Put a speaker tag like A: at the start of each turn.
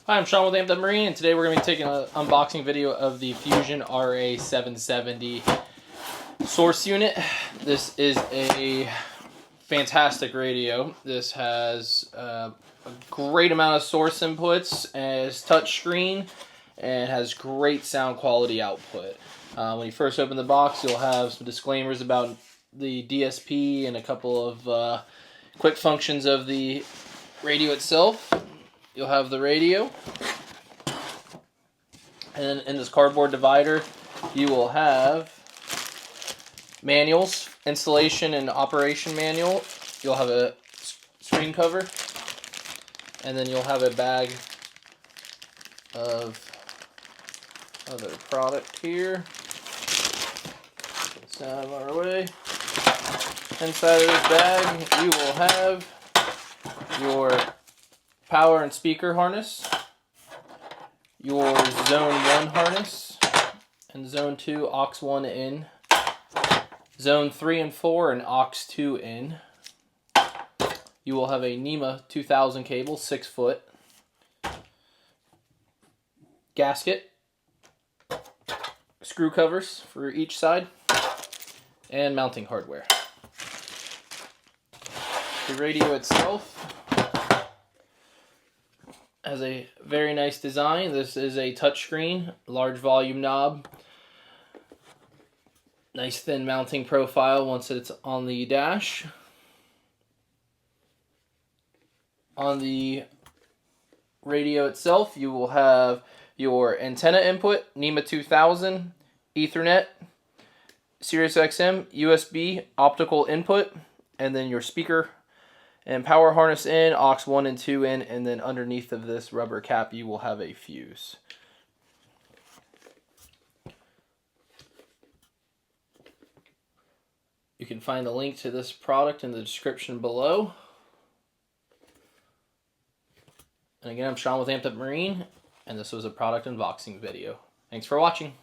A: Hi, I'm Sean with Amped Up Marine, and today we're going to be taking an unboxing video of the Fusion RA770 source unit. This is a fantastic radio. This has a great amount of source inputs, as touchscreen, and has great sound quality output. When you first open the box, you'll have some disclaimers about the DSP and a couple of quick functions of the radio itself. You'll have the radio, and then in this cardboard divider you will have manuals, installation and operation manual. You'll have a screen cover, and then you'll have a bag of other product here. Get this out of our way. Inside of this bag you will have your power and speaker harness, your Zone 1 harness, and Zone 2 aux 1 in, Zone 3 and 4 and aux 2 in. You will have a NEMA 2000 cable, 6 foot, gasket, screw covers for each side, and mounting hardware. The radio itself has a very nice design. This is a touchscreen, large volume knob, nice thin mounting profile once it's on the dash. On the radio itself, you will have your antenna input, NEMA 2000, Ethernet, Sirius XM, USB, optical input, and then your speaker and power harness in, aux 1 and 2 in, and then underneath of this rubber cap you will have a fuse. You can find the link to this product in the description below. And again, I'm Sean with Amped Up Marine, and this was a product unboxing video. Thanks for watching.